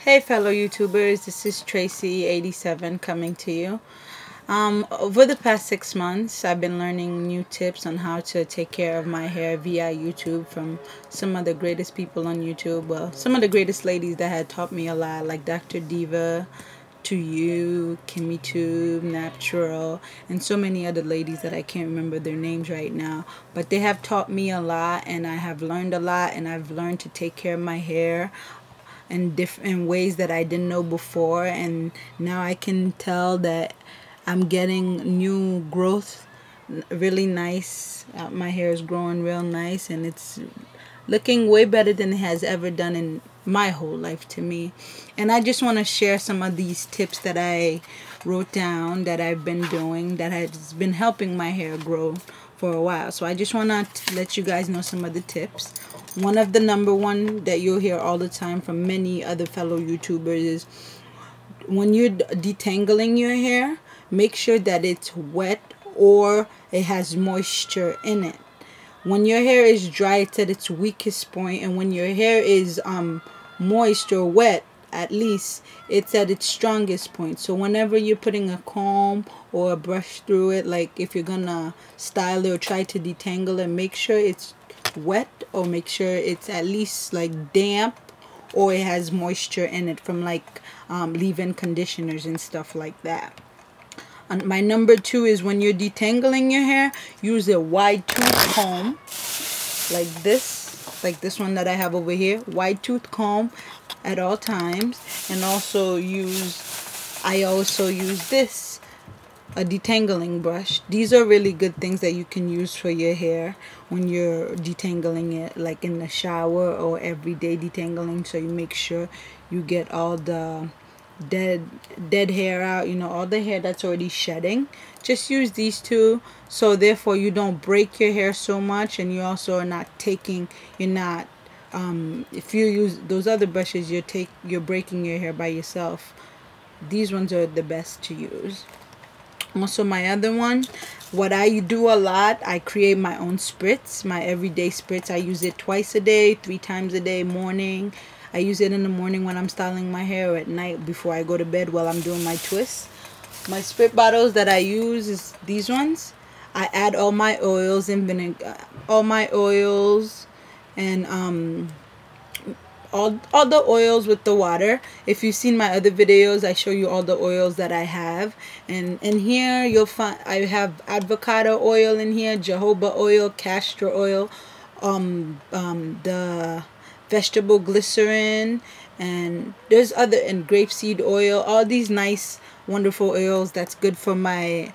Hey fellow YouTubers, this is Tracy87 coming to you. Over the past 6 months, I've been learning new tips on how to take care of my hair via YouTube from some of the greatest people on YouTube. Well, some of the greatest ladies that had taught me a lot, like Dr. Diva, To You, Kimmy Tube, Natural, and so many other ladies that I can't remember their names right now. But they have taught me a lot, and I have learned a lot, and I've learned to take care of my hair in different ways that I didn't know before, and now I can tell that I'm getting new growth, really nice. My hair is growing real nice, and it's looking way better than it has ever done in my whole life to me. And I just want to share some of these tips that I wrote down that I've been doing that has been helping my hair grow for a while. So I just want to let you guys know some of the tips. One of the number one that you'll hear all the time from many other fellow YouTubers is when you're detangling your hair, make sure that it's wet or it has moisture in it. When your hair is dry, it's at its weakest point, and when your hair is moist or wet, at least it's at its strongest point. So whenever you're putting a comb or a brush through it, like if you're gonna style it or try to detangle it, make sure it's wet, or make sure it's at least like damp, or it has moisture in it from like leave-in conditioners and stuff like that. And my number two is when you're detangling your hair, use a wide tooth comb like this one that I have over here, wide tooth comb at all times. And also I also use this, a detangling brush. These are really good things that you can use for your hair when you're detangling it, like in the shower or everyday detangling, so you make sure you get all the dead hair out, all the hair that's already shedding. Just use these two, so therefore you don't break your hair so much, and you also are not if you use those other brushes, you're breaking your hair by yourself. These ones are the best to use. Also, my other one, what I do a lot, I create my own spritz, my everyday spritz. I use it twice a day, 3 times a day, morning. I use it in the morning when I'm styling my hair, or at night before I go to bed while I'm doing my twists. My sprit bottles that I use is these ones. I add all my oils and vinegar, and all the oils with the water. If you've seen my other videos, I show you all the oils that I have. And in here you'll find I have avocado oil in here, jojoba oil, castor oil, the vegetable glycerin, and there's other, and grapeseed oil. All these nice wonderful oils that's good for my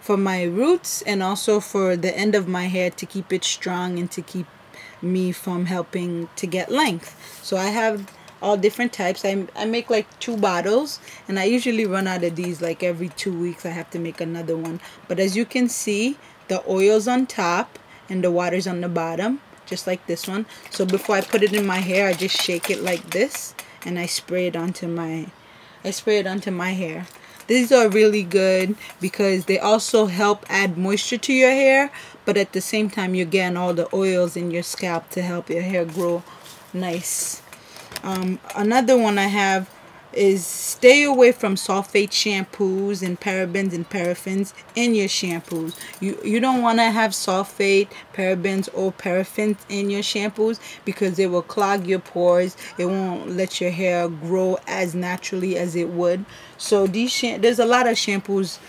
roots, and also for the end of my hair, to keep it strong and to keep me from helping to get length. So I have all different types. I make like 2 bottles, and I usually run out of these like every 2 weeks. I have to make another one. But as you can see, the oil's on top and the water's on the bottom, just like this one. So before I put it in my hair, I just shake it like this, and I spray it onto my hair. These are really good because they also help add moisture to your hair, but at the same time you're getting all the oils in your scalp to help your hair grow nice. Another one I have is stay away from sulfate shampoos and parabens and paraffins in your shampoos. You don't want to have sulfate, parabens, or paraffins in your shampoos, because it will clog your pores. It won't let your hair grow as naturally as it would. So there's a lot of shampoos.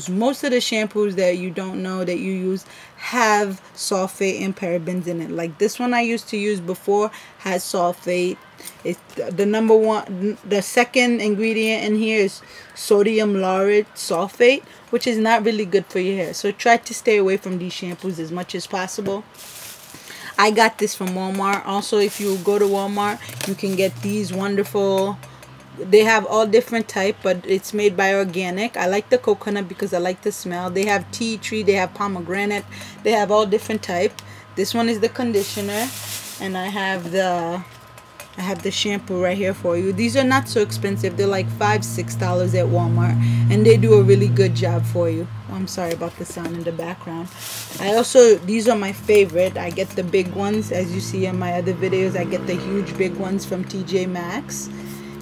Most of the shampoos that you don't know that you use have sulfate and parabens in it. Like this one I used to use before has sulfate. It's the second ingredient in here is sodium lauryl sulfate, which is not really good for your hair. So try to stay away from these shampoos as much as possible. I got this from Walmart. Also, if you go to Walmart, you can get these wonderful. They have all different type, but it's made by organic. I like the coconut because I like the smell. They have tea tree, they have pomegranate, they have all different type. This one is the conditioner, and I have the I have the shampoo right here for you. These are not so expensive. They're like $5-6 at Walmart, and they do a really good job for you. Oh, I'm sorry about the sound in the background. These are my favorite. I get the big ones. As you see in my other videos, I get the huge big ones from TJ Maxx.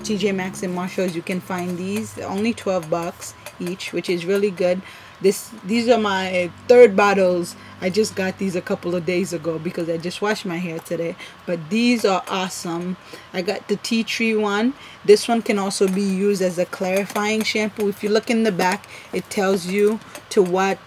TJ Maxx and Marshalls, you can find these. They're only 12 bucks each, which is really good. These are my third bottles. I just got these a couple of days ago because I just washed my hair today. But these are awesome. I got the tea tree one. This one can also be used as a clarifying shampoo. If you look in the back, it tells you to what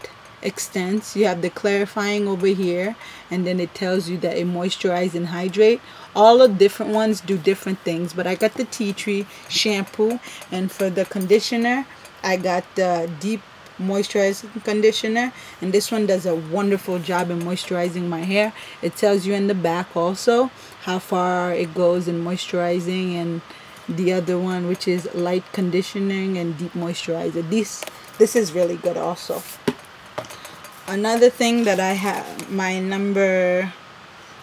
extents. You have the clarifying over here, and then it tells you that it moisturize and hydrate. All the different ones do different things, but I got the tea tree shampoo, and for the conditioner I got the deep moisturizing conditioner, and this one does a wonderful job in moisturizing my hair. It tells you in the back also how far it goes in moisturizing, and the other one, which is light conditioning and deep moisturizer. This is really good also. Another thing that I have, my number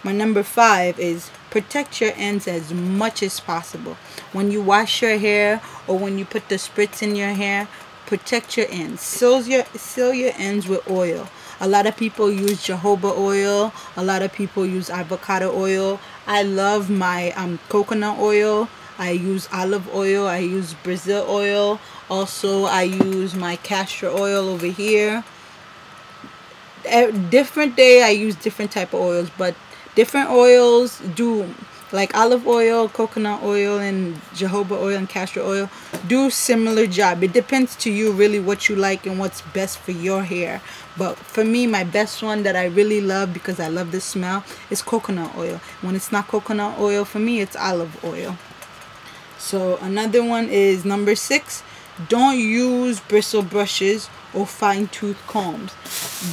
5 is protect your ends as much as possible. When you wash your hair or when you put the spritz in your hair, protect your ends. Seal your ends with oil. A lot of people use jojoba oil. A lot of people use avocado oil. I love my coconut oil. I use olive oil. I use Brazil oil. Also, I use my castor oil over here. Different day I use different type of oils, but different oils do, like olive oil, coconut oil, and jojoba oil and castor oil do similar job. It depends to you really what you like and what's best for your hair. But for me, my best one that I really love because I love the smell is coconut oil. When it's not coconut oil, for me it's olive oil. So another one is number 6. Don't use bristle brushes or fine-tooth combs.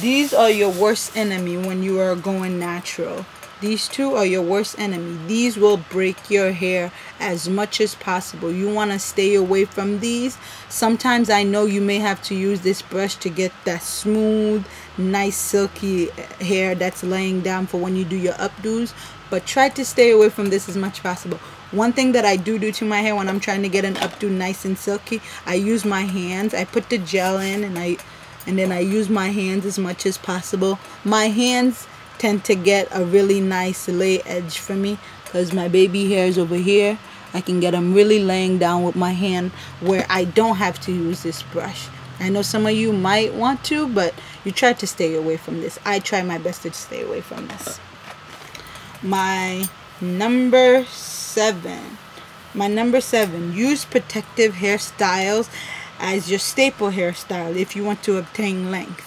These are your worst enemy when you are going natural. These two are your worst enemy. These will break your hair as much as possible. You want to stay away from these. Sometimes I know you may have to use this brush to get that smooth, nice, silky hair that's laying down for when you do your updos. But try to stay away from this as much as possible. One thing that I do to my hair when I'm trying to get an updo nice and silky, I use my hands. I put the gel in and then I use my hands as much as possible. My hands tend to get a really nice lay edge for me because my baby hairs over here, I can get them really laying down with my hand where I don't have to use this brush. I know some of you might want to, but you try to stay away from this. I try my best to stay away from this. My number 7, use protective hairstyles as your staple hairstyle if you want to obtain length.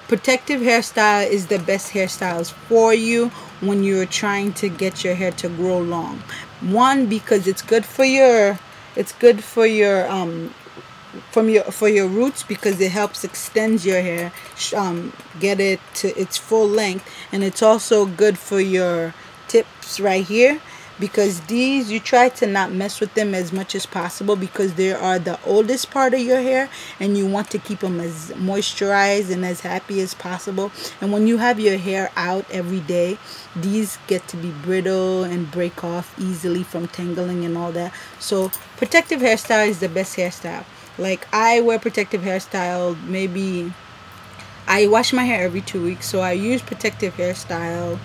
Protective hairstyle is the best hairstyles for you when you're trying to get your hair to grow long. One, because it's good for your roots, because it helps extend your hair, get it to its full length, and it's also good for your tips right here, because these, you try to not mess with them as much as possible because they are the oldest part of your hair and you want to keep them as moisturized and as happy as possible. And when you have your hair out every day, these get to be brittle and break off easily from tangling and all that. So protective hairstyle is the best hairstyle. Like, I wear protective hairstyle, maybe I wash my hair every 2 weeks, so I use protective hairstyle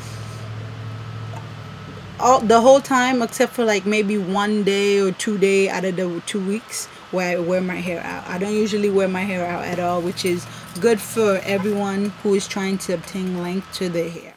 the whole time except for like maybe 1 day or 2 days out of the 2 weeks where I wear my hair out. I don't usually wear my hair out at all, which is good for everyone who is trying to obtain length to their hair.